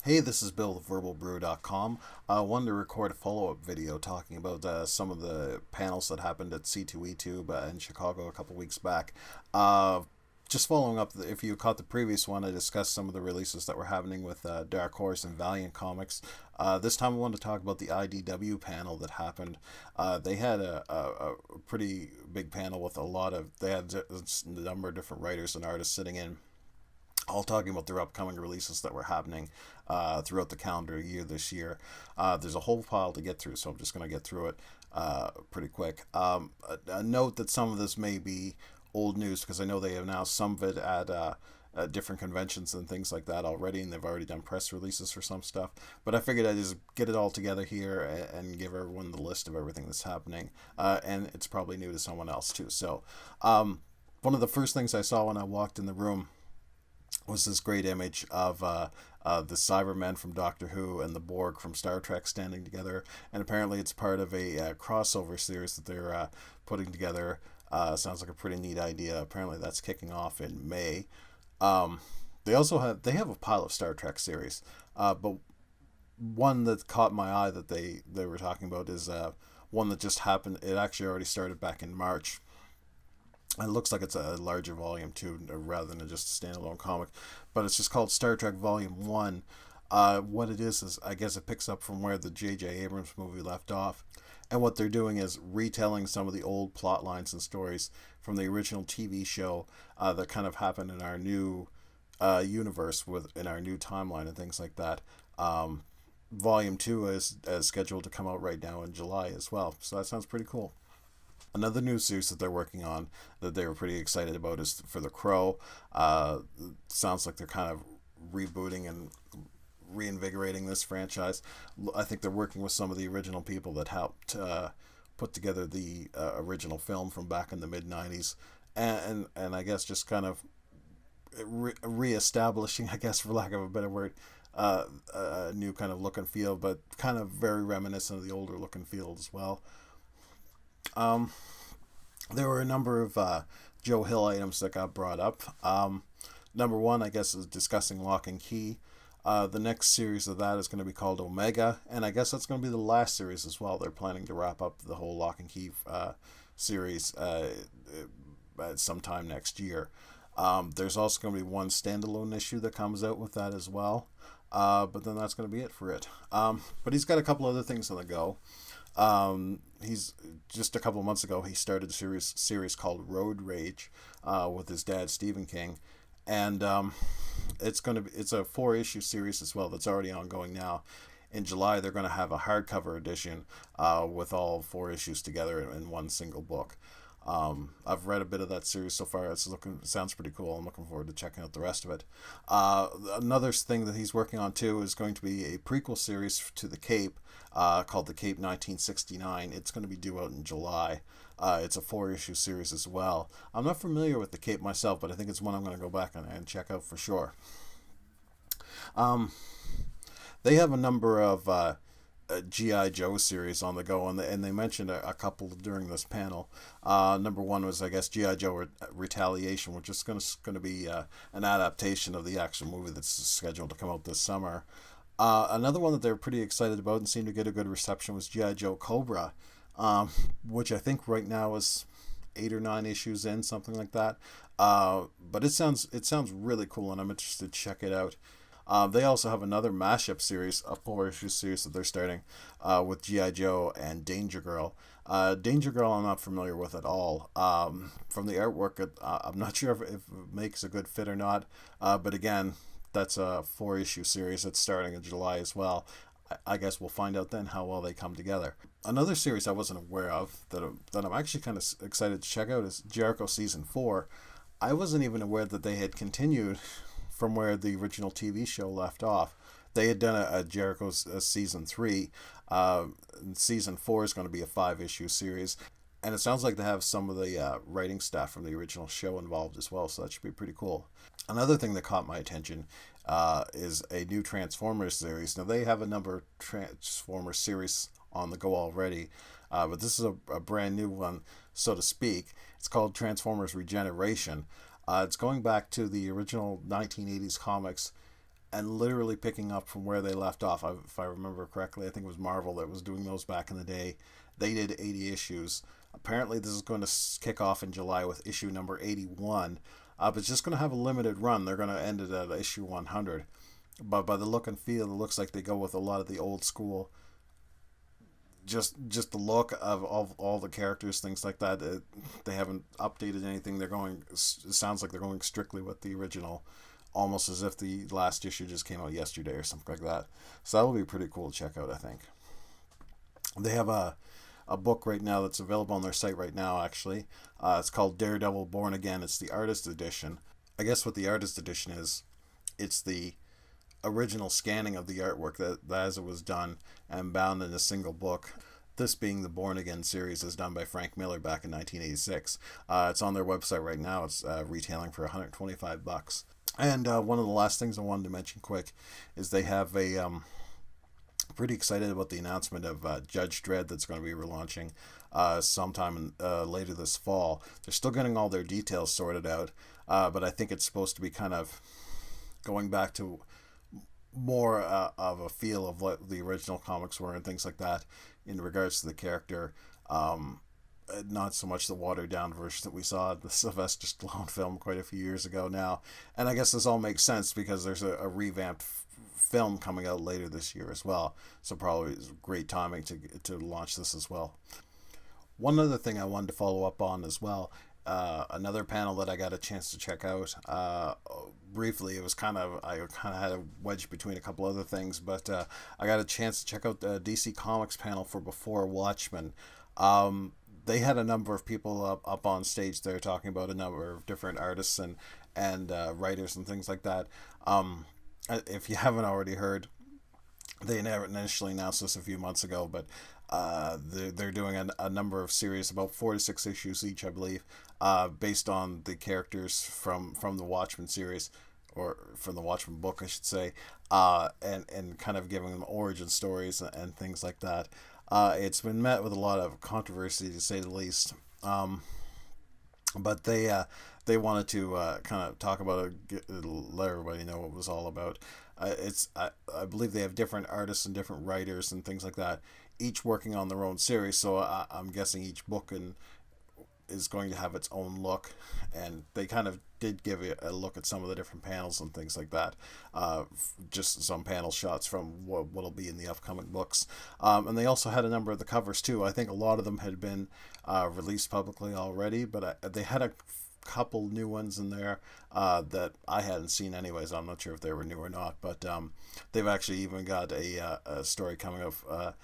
Hey, this is Bill with verbalbrew.com. I wanted to record a follow-up video talking about some of the panels that happened at C2E2 in Chicago a couple weeks back. Uh, just following up, if you caught the previous one, I discussed some of the releases that were happening with Dark Horse and Valiant Comics. This time I wanted to talk about the IDW panel that happened. They had a pretty big panel with they had a number of different writers and artists sitting in, all talking about their upcoming releases that were happening throughout the calendar year this year. There's a whole pile to get through, so I'm just going to get through it pretty quick. A note that some of this may be old news because I know they have announced some of it at different conventions and things like that already, and they've already done press releases for some stuff. But I figured I'd just get it all together here and give everyone the list of everything that's happening. And it's probably new to someone else too. So one of the first things I saw when I walked in the room was this great image of the Cybermen from Doctor Who and the Borg from Star Trek standing together, and apparently it's part of a crossover series that they're putting together. Sounds like a pretty neat idea. Apparently that's kicking off in May. They have a pile of Star Trek series, but one that caught my eye that they were talking about is one that just happened. It actually already started back in March. It looks like it's a larger volume too, rather than just a standalone comic. But it's just called Star Trek Volume 1. What it is I guess it picks up from where the J.J. Abrams movie left off. And what they're doing is retelling some of the old plot lines and stories from the original TV show that kind of happened in our new universe, in our new timeline and things like that. Volume 2 is scheduled to come out right now in July as well. So that sounds pretty cool. Another new series that they're working on that they were pretty excited about is for The Crow. Sounds like they're kind of rebooting and reinvigorating this franchise. I think they're working with some of the original people that helped put together the original film from back in the mid-90s. And I guess just kind of re-establishing, I guess for lack of a better word, a new kind of look and feel, but kind of very reminiscent of the older look and feel as well. There were a number of Joe Hill items that got brought up. Number one, I guess, is discussing Lock and Key. The next series of that is going to be called Omega, and I guess that's going to be the last series as well. They're planning to wrap up the whole Lock and Key series at sometime next year. There's also going to be one standalone issue that comes out with that as well. But then that's going to be it for it. But he's got a couple other things on the go. He's just a couple of months ago he started a series called Road Rage with his dad Stephen King, and it's a 4-issue series as well that's already ongoing now. In July they're going to have a hardcover edition with all 4 issues together in one single book. I've read a bit of that series so far. It sounds pretty cool. I'm looking forward to checking out the rest of it. Another thing that he's working on too is going to be a prequel series to The Cape called The Cape 1969. It's going to be due out in July. It's a 4-issue series as well. I'm not familiar with The Cape myself, but I think it's one I'm going to go back and check out for sure. They have a number of G.I. Joe series on the go, and they mentioned a couple during this panel. Number one was, I guess, G.I. Joe Retaliation, which is going to be an adaptation of the actual movie that's scheduled to come out this summer. Another one that they're pretty excited about and seemed to get a good reception was G.I. Joe Cobra, which I think right now is 8 or 9 issues in, something like that. But it sounds really cool, and I'm interested to check it out. They also have another mashup series, a 4-issue series that they're starting with G.I. Joe and Danger Girl. Danger Girl I'm not familiar with at all. From the artwork, I'm not sure if it makes a good fit or not. But again, that's a 4-issue series that's starting in July as well. I guess we'll find out then how well they come together. Another series I wasn't aware of that I'm actually kind of excited to check out is Jericho Season 4. I wasn't even aware that they had continued from where the original TV show left off. They had done a Jericho's Season 3. Season 4 is going to be a 5-issue series. And it sounds like they have some of the writing staff from the original show involved as well, so that should be pretty cool. Another thing that caught my attention is a new Transformers series. Now, they have a number of Transformers series on the go already, but this is a brand new one, so to speak. It's called Transformers Regeneration. It's going back to the original 1980s comics, and literally picking up from where they left off. If I remember correctly, I think it was Marvel that was doing those back in the day. They did 80 issues. Apparently, this is going to kick off in July with issue number 81. But it's just going to have a limited run. They're going to end it at issue 100. But by the look and feel, it looks like they go with a lot of the old school. Just the look of all the characters, things like that. They haven't updated anything. It sounds like they're going strictly with the original, almost as if the last issue just came out yesterday or something like that. So that will be pretty cool to check out, I think. They have a book right now that's available on their site right now, actually. It's called Daredevil Born Again. It's the artist edition. I guess what the artist edition is, it's the original scanning of the artwork that as it was done and bound in a single book. This being the Born Again series, is done by Frank Miller back in 1986. It's on their website right now. It's retailing for $125. And one of the last things I wanted to mention quick is they have a pretty excited about the announcement of Judge Dredd that's going to be relaunching sometime later this fall. They're still getting all their details sorted out, but I think it's supposed to be kind of going back to more of a feel of what the original comics were and things like that in regards to the character. Not so much the watered down version that we saw in the Sylvester Stallone film quite a few years ago now. And I guess this all makes sense because there's a revamped film coming out later this year as well. So probably it's great timing to launch this as well. One other thing I wanted to follow up on as well, another panel that I got a chance to check out briefly. It was I had a wedge between a couple other things, but I got a chance to check out the DC Comics panel for Before Watchmen. They had a number of people up on stage there talking about a number of different artists and writers and things like that. If you haven't already heard, they never initially announced this a few months ago, but they're doing a number of series, about 4 to 6 issues each, I believe, based on the characters from the Watchmen series, or from the Watchmen book, I should say, and kind of giving them origin stories and things like that. It's been met with a lot of controversy, to say the least. But they wanted to kind of talk about it, let everybody know what it was all about. I believe they have different artists and different writers and things like that, each working on their own series. So I'm guessing each book is going to have its own look, and they kind of did give a look at some of the different panels and things like that. Just some panel shots from what'll be in the upcoming books. And they also had a number of the covers too. I think a lot of them had been released publicly already, but they had a couple new ones in there that I hadn't seen anyways. I'm not sure if they were new or not, but they've actually even got a story coming up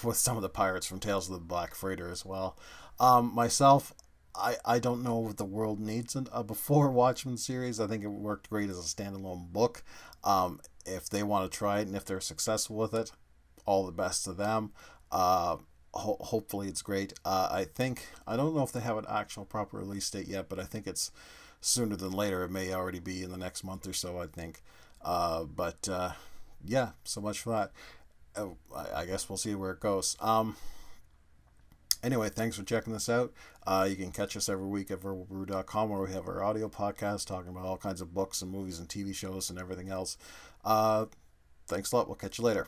with some of the pirates from Tales of the Black Freighter as well. Myself, I don't know if the world needs a Before Watchmen series. I think it worked great as a standalone book. If they want to try it and if they're successful with it, all the best to them. Hopefully it's great. I don't know if they have an actual proper release date yet, but I think it's sooner than later. It may already be in the next month or so, I think. Yeah, so much for that. I guess we'll see where it goes. Anyway, thanks for checking this out. You can catch us every week at verbalbrew.com, where we have our audio podcast talking about all kinds of books and movies and TV shows and everything else. Thanks a lot. We'll catch you later.